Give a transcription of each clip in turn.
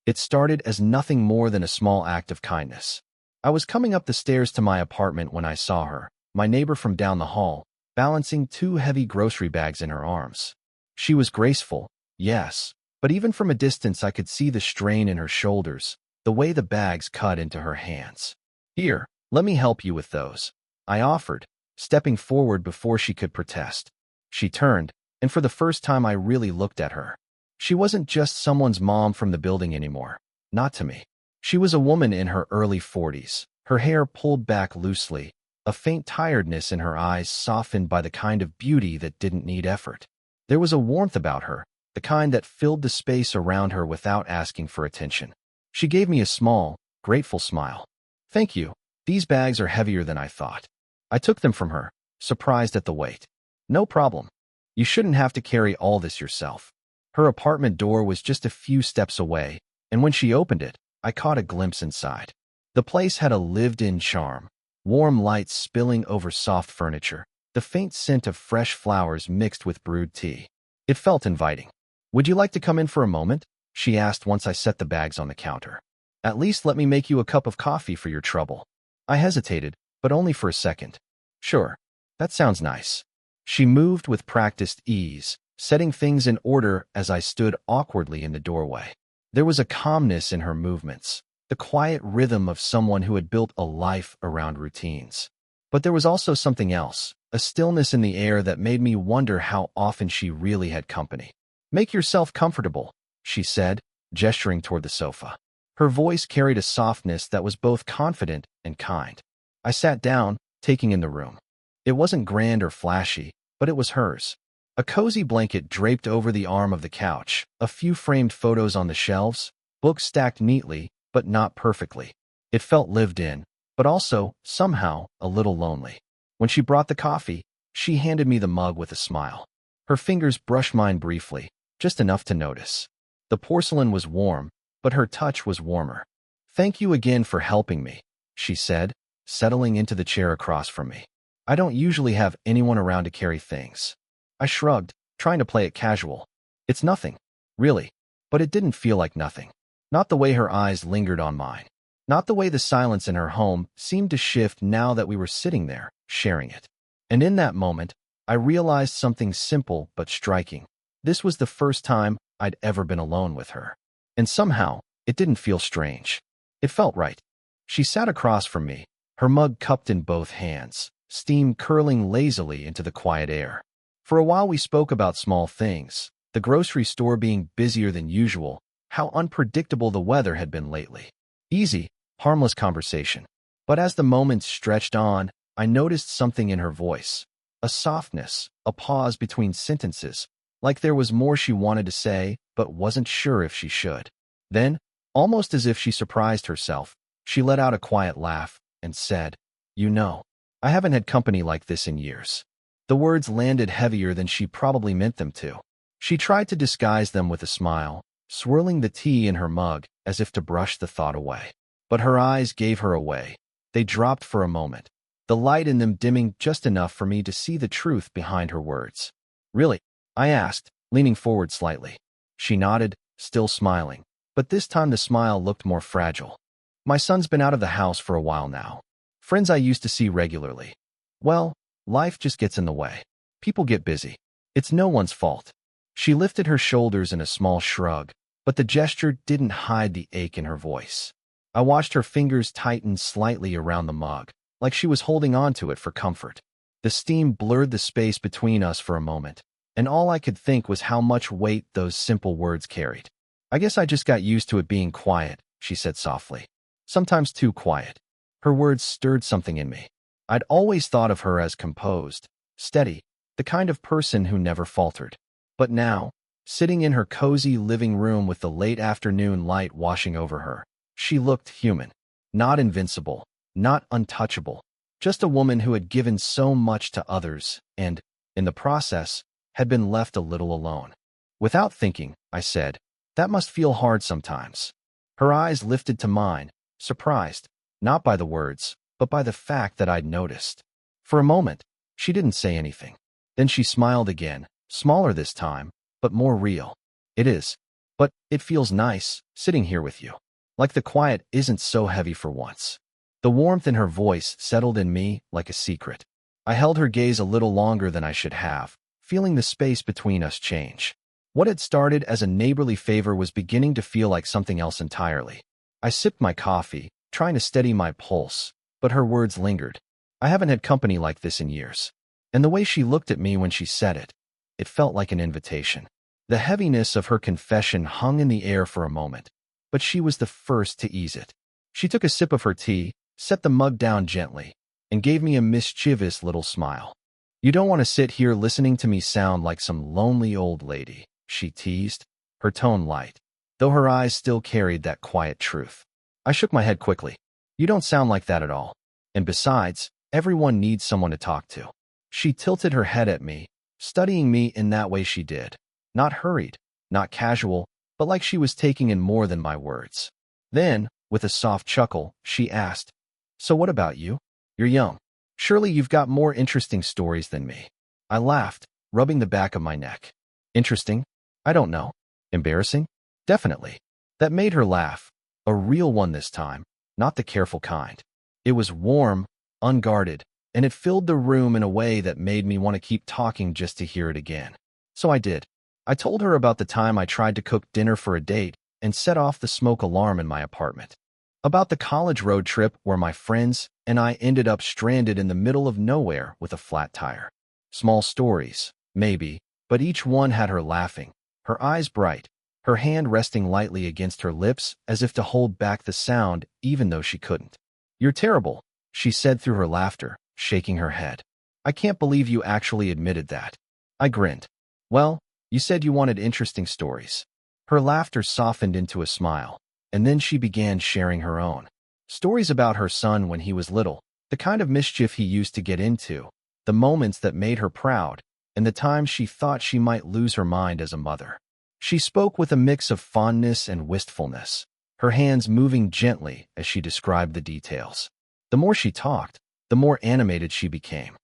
It started as nothing more than a small act of kindness. I was coming up the stairs to my apartment when I saw her, my neighbor from down the hall, balancing 2 heavy grocery bags in her arms. She was graceful, yes, but even from a distance I could see the strain in her shoulders, the way the bags cut into her hands. "Here, let me help you with those," I offered, stepping forward before she could protest. She turned, and for the first time I really looked at her. She wasn't just someone's mom from the building anymore. Not to me. She was a woman in her early 40s, her hair pulled back loosely, a faint tiredness in her eyes softened by the kind of beauty that didn't need effort. There was a warmth about her, the kind that filled the space around her without asking for attention. She gave me a small, grateful smile. "Thank you. These bags are heavier than I thought." I took them from her, surprised at the weight. "No problem. You shouldn't have to carry all this yourself." Her apartment door was just a few steps away, and when she opened it, I caught a glimpse inside. The place had a lived-in charm, warm lights spilling over soft furniture, the faint scent of fresh flowers mixed with brewed tea. It felt inviting. "Would you like to come in for a moment?" she asked once I set the bags on the counter. "At least let me make you a cup of coffee for your trouble." I hesitated, but only for a second. "Sure, that sounds nice." She moved with practiced ease, setting things in order as I stood awkwardly in the doorway. There was a calmness in her movements, the quiet rhythm of someone who had built a life around routines. But there was also something else, a stillness in the air that made me wonder how often she really had company. "Make yourself comfortable," she said, gesturing toward the sofa. Her voice carried a softness that was both confident and kind. I sat down, taking in the room. It wasn't grand or flashy, but it was hers. A cozy blanket draped over the arm of the couch, a few framed photos on the shelves, books stacked neatly, but not perfectly. It felt lived in, but also, somehow, a little lonely. When she brought the coffee, she handed me the mug with a smile. Her fingers brushed mine briefly, just enough to notice. The porcelain was warm, but her touch was warmer. "Thank you again for helping me," she said, settling into the chair across from me. "I don't usually have anyone around to carry things." I shrugged, trying to play it casual. "It's nothing, really." But it didn't feel like nothing. Not the way her eyes lingered on mine. Not the way the silence in her home seemed to shift now that we were sitting there, sharing it. And in that moment, I realized something simple but striking. This was the first time I'd ever been alone with her. And somehow, it didn't feel strange. It felt right. She sat across from me, her mug cupped in both hands, steam curling lazily into the quiet air. For a while we spoke about small things, the grocery store being busier than usual, how unpredictable the weather had been lately. Easy, harmless conversation. But as the moments stretched on, I noticed something in her voice. A softness, a pause between sentences, like there was more she wanted to say, but wasn't sure if she should. Then, almost as if she surprised herself, she let out a quiet laugh and said, "You know, I haven't had company like this in years." The words landed heavier than she probably meant them to. She tried to disguise them with a smile, swirling the tea in her mug as if to brush the thought away. But her eyes gave her away. They dropped for a moment, the light in them dimming just enough for me to see the truth behind her words. "Really?" I asked, leaning forward slightly. She nodded, still smiling, but this time the smile looked more fragile. "My son's been out of the house for a while now. Friends I used to see regularly. Well, life just gets in the way. People get busy. It's no one's fault." She lifted her shoulders in a small shrug, but the gesture didn't hide the ache in her voice. I watched her fingers tighten slightly around the mug, like she was holding on to it for comfort. The steam blurred the space between us for a moment, and all I could think was how much weight those simple words carried. "I guess I just got used to it being quiet," she said softly. "Sometimes too quiet." Her words stirred something in me. I'd always thought of her as composed, steady, the kind of person who never faltered. But now, sitting in her cozy living room with the late afternoon light washing over her, she looked human. Not invincible, not untouchable, just a woman who had given so much to others and, in the process, had been left a little alone. Without thinking, I said, "That must feel hard sometimes." Her eyes lifted to mine, surprised, not by the words, but by the fact that I'd noticed. For a moment, she didn't say anything. Then she smiled again, smaller this time, but more real. "It is. But it feels nice, sitting here with you. Like the quiet isn't so heavy for once. The warmth in her voice settled in me like a secret. I held her gaze a little longer than I should have, feeling the space between us change. What had started as a neighborly favor was beginning to feel like something else entirely. I sipped my coffee, trying to steady my pulse, but her words lingered. I haven't had company like this in years. And the way she looked at me when she said it, it felt like an invitation. The heaviness of her confession hung in the air for a moment, but she was the first to ease it. She took a sip of her tea, set the mug down gently, and gave me a mischievous little smile. You don't want to sit here listening to me sound like some lonely old lady, she teased, her tone light, though her eyes still carried that quiet truth. I shook my head quickly. You don't sound like that at all. And besides, everyone needs someone to talk to. She tilted her head at me, studying me in that way she did. Not hurried, not casual, but like she was taking in more than my words. Then, with a soft chuckle, she asked, So what about you? You're young. Surely you've got more interesting stories than me. I laughed, rubbing the back of my neck. Interesting? I don't know. Embarrassing? Definitely. That made her laugh. A real one this time, not the careful kind. It was warm, unguarded, and it filled the room in a way that made me want to keep talking just to hear it again. So I did. I told her about the time I tried to cook dinner for a date and set off the smoke alarm in my apartment. About the college road trip where my friends and I ended up stranded in the middle of nowhere with a flat tire. Small stories, maybe, but each one had her laughing, her eyes bright, her hand resting lightly against her lips as if to hold back the sound even though she couldn't. You're terrible, she said through her laughter, shaking her head. I can't believe you actually admitted that. I grinned. Well, you said you wanted interesting stories. Her laughter softened into a smile, and then she began sharing her own. Stories about her son when he was little, the kind of mischief he used to get into, the moments that made her proud, and the times she thought she might lose her mind as a mother. She spoke with a mix of fondness and wistfulness, her hands moving gently as she described the details. The more she talked, the more animated she became.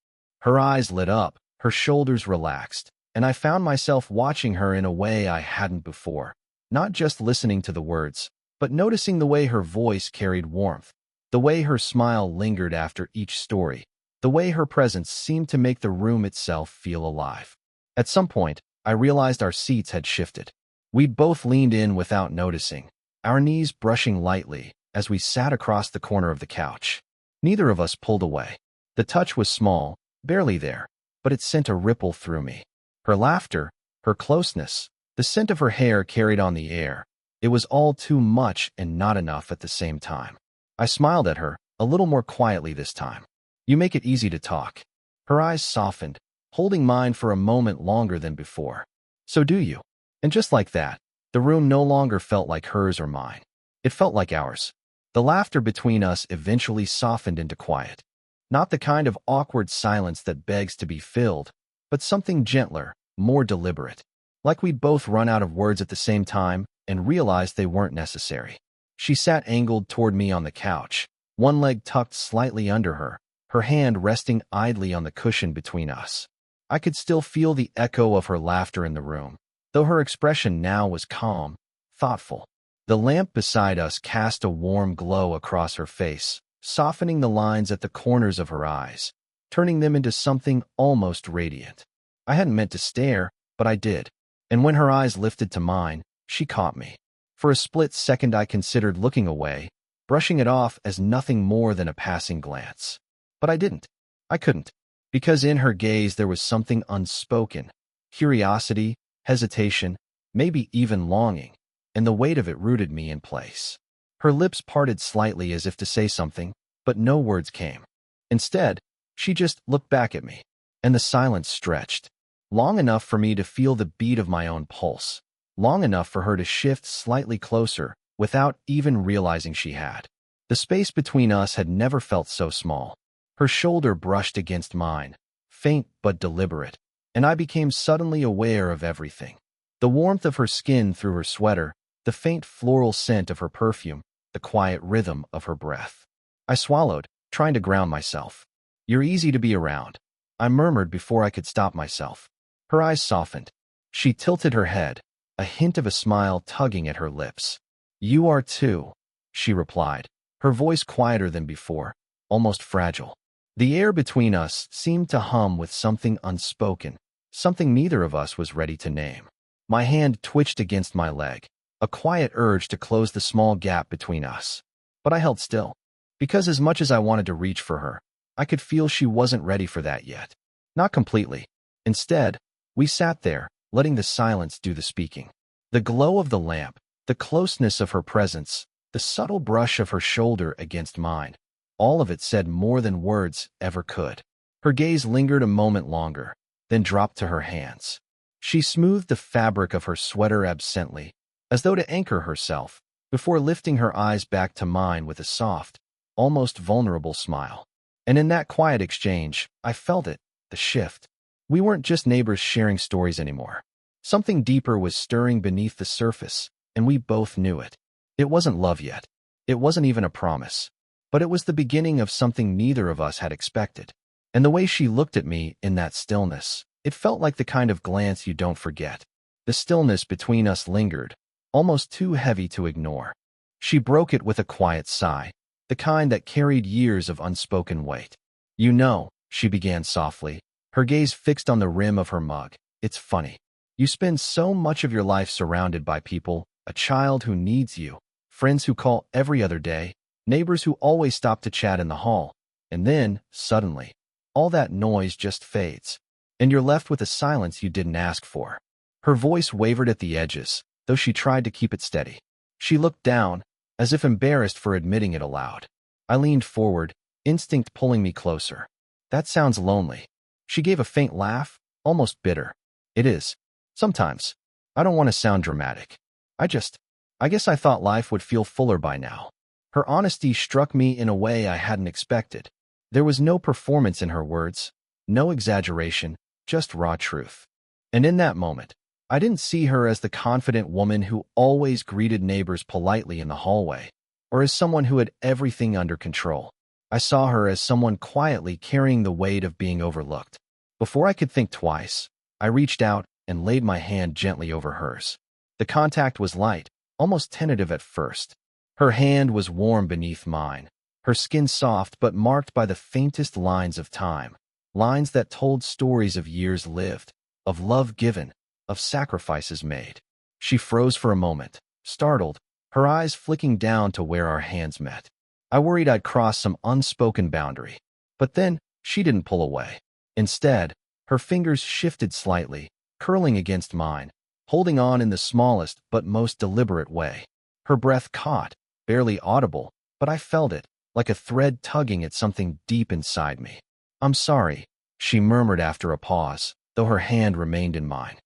Her eyes lit up, her shoulders relaxed, and I found myself watching her in a way I hadn't before, not just listening to the words, but noticing the way her voice carried warmth, the way her smile lingered after each story, the way her presence seemed to make the room itself feel alive. At some point, I realized our seats had shifted. We'd both leaned in without noticing, our knees brushing lightly as we sat across the corner of the couch. Neither of us pulled away. The touch was small, barely there, but it sent a ripple through me. Her laughter, her closeness, the scent of her hair carried on the air. It was all too much and not enough at the same time. I smiled at her, a little more quietly this time. You make it easy to talk. Her eyes softened, holding mine for a moment longer than before. So do you. And just like that, the room no longer felt like hers or mine. It felt like ours. The laughter between us eventually softened into quiet. Not the kind of awkward silence that begs to be filled, but something gentler, more deliberate. Like we'd both run out of words at the same time and realized they weren't necessary. She sat angled toward me on the couch, one leg tucked slightly under her, her hand resting idly on the cushion between us. I could still feel the echo of her laughter in the room, though her expression now was calm, thoughtful. The lamp beside us cast a warm glow across her face, softening the lines at the corners of her eyes, turning them into something almost radiant. I hadn't meant to stare, but I did, and when her eyes lifted to mine, she caught me. For a split second I considered looking away, brushing it off as nothing more than a passing glance. But I didn't. I couldn't. Because in her gaze there was something unspoken, curiosity, hesitation, maybe even longing, and the weight of it rooted me in place. Her lips parted slightly as if to say something, but no words came. Instead, she just looked back at me, and the silence stretched, long enough for me to feel the beat of my own pulse, long enough for her to shift slightly closer without even realizing she had. The space between us had never felt so small. Her shoulder brushed against mine, faint but deliberate, and I became suddenly aware of everything. The warmth of her skin through her sweater, the faint floral scent of her perfume, the quiet rhythm of her breath. I swallowed, trying to ground myself. You're easy to be around, I murmured before I could stop myself. Her eyes softened. She tilted her head, a hint of a smile tugging at her lips. "You are too," she replied, her voice quieter than before, almost fragile. The air between us seemed to hum with something unspoken, something neither of us was ready to name. My hand twitched against my leg, a quiet urge to close the small gap between us. But I held still, because as much as I wanted to reach for her, I could feel she wasn't ready for that yet. Not completely. Instead, we sat there, letting the silence do the speaking. The glow of the lamp, the closeness of her presence, the subtle brush of her shoulder against mine, all of it said more than words ever could. Her gaze lingered a moment longer, then dropped to her hands. She smoothed the fabric of her sweater absently, as though to anchor herself, before lifting her eyes back to mine with a soft, almost vulnerable smile. And in that quiet exchange, I felt it, the shift. We weren't just neighbors sharing stories anymore. Something deeper was stirring beneath the surface, and we both knew it. It wasn't love yet. It wasn't even a promise. But it was the beginning of something neither of us had expected. And the way she looked at me in that stillness, it felt like the kind of glance you don't forget. The stillness between us lingered, almost too heavy to ignore. She broke it with a quiet sigh, the kind that carried years of unspoken weight. "You know," she began softly, her gaze fixed on the rim of her mug, "it's funny. You spend so much of your life surrounded by people, a child who needs you, friends who call every other day, neighbors who always stop to chat in the hall, and then, suddenly, all that noise just fades, and you're left with a silence you didn't ask for." Her voice wavered at the edges, though she tried to keep it steady. She looked down, as if embarrassed for admitting it aloud. I leaned forward, instinct pulling me closer. "That sounds lonely." She gave a faint laugh, almost bitter. "It is. Sometimes. I don't want to sound dramatic. I guess I thought life would feel fuller by now." Her honesty struck me in a way I hadn't expected. There was no performance in her words, no exaggeration, just raw truth. And in that moment, I didn't see her as the confident woman who always greeted neighbors politely in the hallway, or as someone who had everything under control. I saw her as someone quietly carrying the weight of being overlooked. Before I could think twice, I reached out and laid my hand gently over hers. The contact was light, almost tentative at first. Her hand was warm beneath mine, her skin soft but marked by the faintest lines of time, lines that told stories of years lived, of love given, of sacrifices made. She froze for a moment, startled, her eyes flicking down to where our hands met. I worried I'd crossed some unspoken boundary. But then, she didn't pull away. Instead, her fingers shifted slightly, curling against mine, holding on in the smallest but most deliberate way. Her breath caught, barely audible, but I felt it, like a thread tugging at something deep inside me. "I'm sorry," she murmured after a pause, though her hand remained in mine.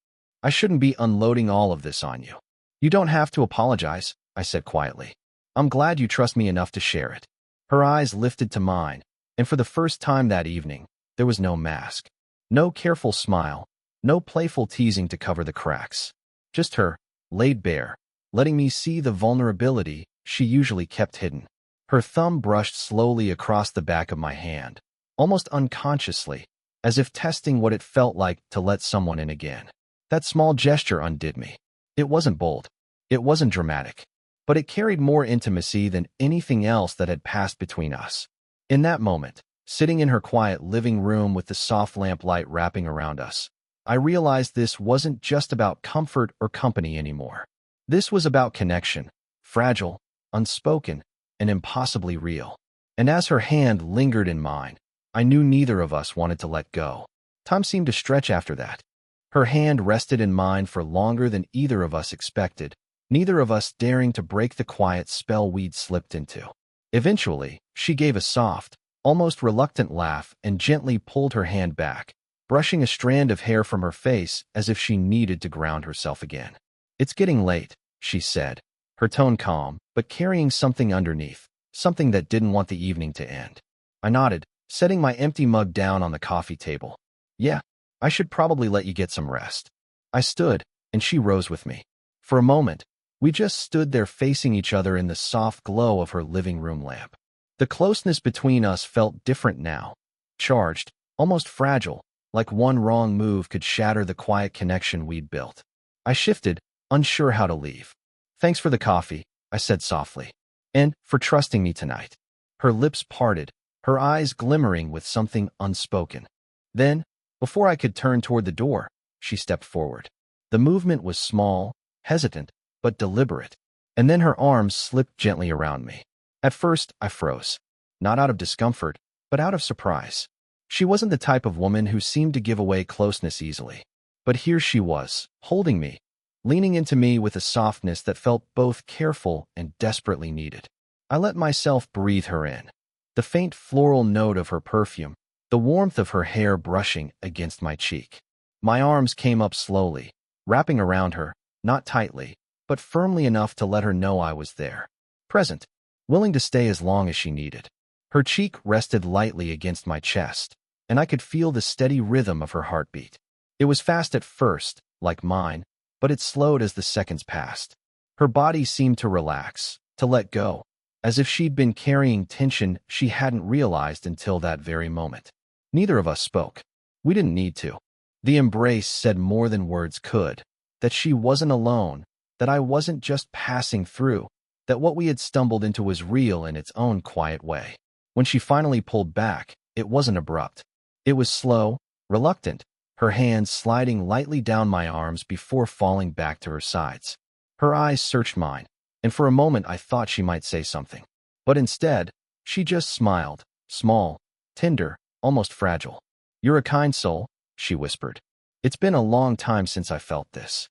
"I shouldn't be unloading all of this on you." "You don't have to apologize," I said quietly. "I'm glad you trust me enough to share it." Her eyes lifted to mine, and for the first time that evening, there was no mask. No careful smile, no playful teasing to cover the cracks. Just her, laid bare, letting me see the vulnerability she usually kept hidden. Her thumb brushed slowly across the back of my hand, almost unconsciously, as if testing what it felt like to let someone in again. That small gesture undid me. It wasn't bold. It wasn't dramatic. But it carried more intimacy than anything else that had passed between us. In that moment, sitting in her quiet living room with the soft lamplight wrapping around us, I realized this wasn't just about comfort or company anymore. This was about connection, fragile, unspoken, and impossibly real. And as her hand lingered in mine, I knew neither of us wanted to let go. Time seemed to stretch after that. Her hand rested in mine for longer than either of us expected, neither of us daring to break the quiet spell we'd slipped into. Eventually, she gave a soft, almost reluctant laugh and gently pulled her hand back, brushing a strand of hair from her face as if she needed to ground herself again. "It's getting late," she said, her tone calm, but carrying something underneath, something that didn't want the evening to end. I nodded, setting my empty mug down on the coffee table. "Yeah, I should probably let you get some rest." I stood, and she rose with me. For a moment, we just stood there facing each other in the soft glow of her living room lamp. The closeness between us felt different now, charged, almost fragile, like one wrong move could shatter the quiet connection we'd built. I shifted, unsure how to leave. "Thanks for the coffee," I said softly, "and for trusting me tonight." Her lips parted, her eyes glimmering with something unspoken. Then, before I could turn toward the door, she stepped forward. The movement was small, hesitant, but deliberate, and then her arms slipped gently around me. At first, I froze, not out of discomfort, but out of surprise. She wasn't the type of woman who seemed to give away closeness easily. But here she was, holding me, leaning into me with a softness that felt both careful and desperately needed. I let myself breathe her in. The faint floral note of her perfume, the warmth of her hair brushing against my cheek. My arms came up slowly, wrapping around her, not tightly, but firmly enough to let her know I was there, present, willing to stay as long as she needed. Her cheek rested lightly against my chest, and I could feel the steady rhythm of her heartbeat. It was fast at first, like mine, but it slowed as the seconds passed. Her body seemed to relax, to let go, as if she'd been carrying tension she hadn't realized until that very moment. Neither of us spoke. We didn't need to. The embrace said more than words could, that she wasn't alone, that I wasn't just passing through, that what we had stumbled into was real in its own quiet way. When she finally pulled back, it wasn't abrupt. It was slow, reluctant, her hands sliding lightly down my arms before falling back to her sides. Her eyes searched mine, and for a moment I thought she might say something. But instead, she just smiled, small, tender, almost fragile. "You're a kind soul," she whispered. "It's been a long time since I felt this."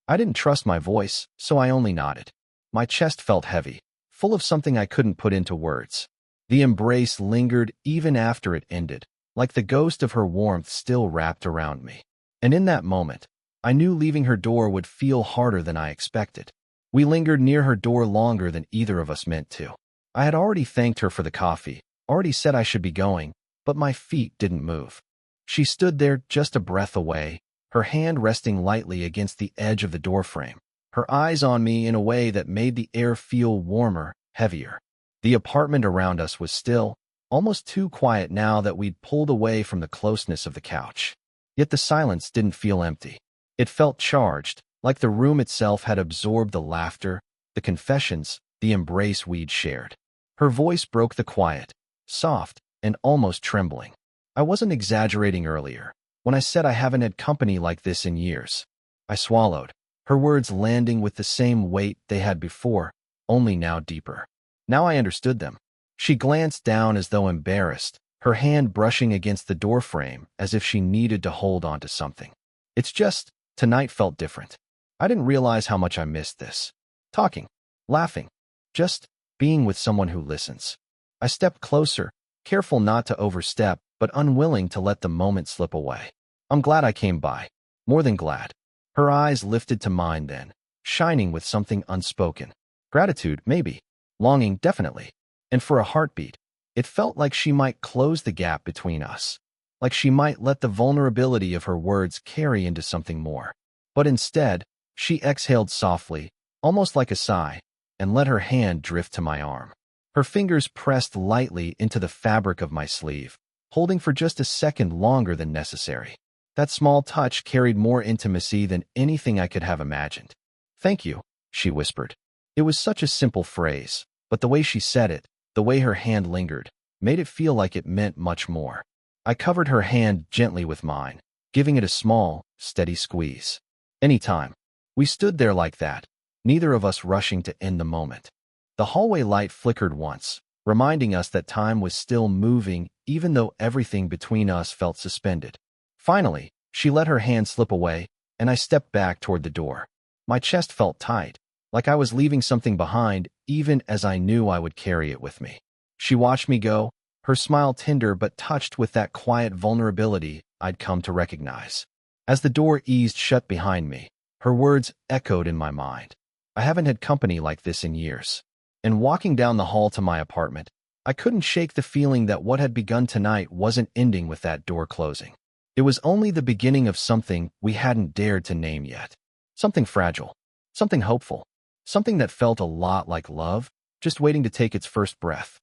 I didn't trust my voice, so I only nodded. My chest felt heavy, full of something I couldn't put into words. The embrace lingered even after it ended, like the ghost of her warmth still wrapped around me. And in that moment, I knew leaving her door would feel harder than I expected. We lingered near her door longer than either of us meant to. I had already thanked her for the coffee, already said I should be going, but my feet didn't move. She stood there just a breath away, her hand resting lightly against the edge of the doorframe, her eyes on me in a way that made the air feel warmer, heavier. The apartment around us was still, almost too quiet now that we'd pulled away from the closeness of the couch. Yet the silence didn't feel empty. It felt charged, like the room itself had absorbed the laughter, the confessions, the embrace we'd shared. Her voice broke the quiet, soft, and almost trembling. I wasn't exaggerating earlier, when I said I haven't had company like this in years. I swallowed, her words landing with the same weight they had before, only now deeper. Now I understood them. She glanced down as though embarrassed, her hand brushing against the doorframe as if she needed to hold on to something. "It's just, tonight felt different. I didn't realize how much I missed this. Talking, laughing, just being with someone who listens." I stepped closer, careful not to overstep, but unwilling to let the moment slip away. "I'm glad I came by. More than glad." Her eyes lifted to mine then, shining with something unspoken. Gratitude, maybe. Longing, definitely. And for a heartbeat, it felt like she might close the gap between us, like she might let the vulnerability of her words carry into something more. But instead, she exhaled softly, almost like a sigh, and let her hand drift to my arm. Her fingers pressed lightly into the fabric of my sleeve, holding for just a second longer than necessary. That small touch carried more intimacy than anything I could have imagined. "Thank you," she whispered. It was such a simple phrase, but the way she said it, the way her hand lingered, made it feel like it meant much more. I covered her hand gently with mine, giving it a small, steady squeeze. "Anytime." We stood there like that, neither of us rushing to end the moment. The hallway light flickered once, reminding us that time was still moving even though everything between us felt suspended. Finally, she let her hand slip away, and I stepped back toward the door. My chest felt tight, like I was leaving something behind, even as I knew I would carry it with me. She watched me go, her smile tender but touched with that quiet vulnerability I'd come to recognize. As the door eased shut behind me, her words echoed in my mind. I haven't had company like this in years. And walking down the hall to my apartment, I couldn't shake the feeling that what had begun tonight wasn't ending with that door closing. It was only the beginning of something we hadn't dared to name yet. Something fragile, something hopeful, something that felt a lot like love, just waiting to take its first breath.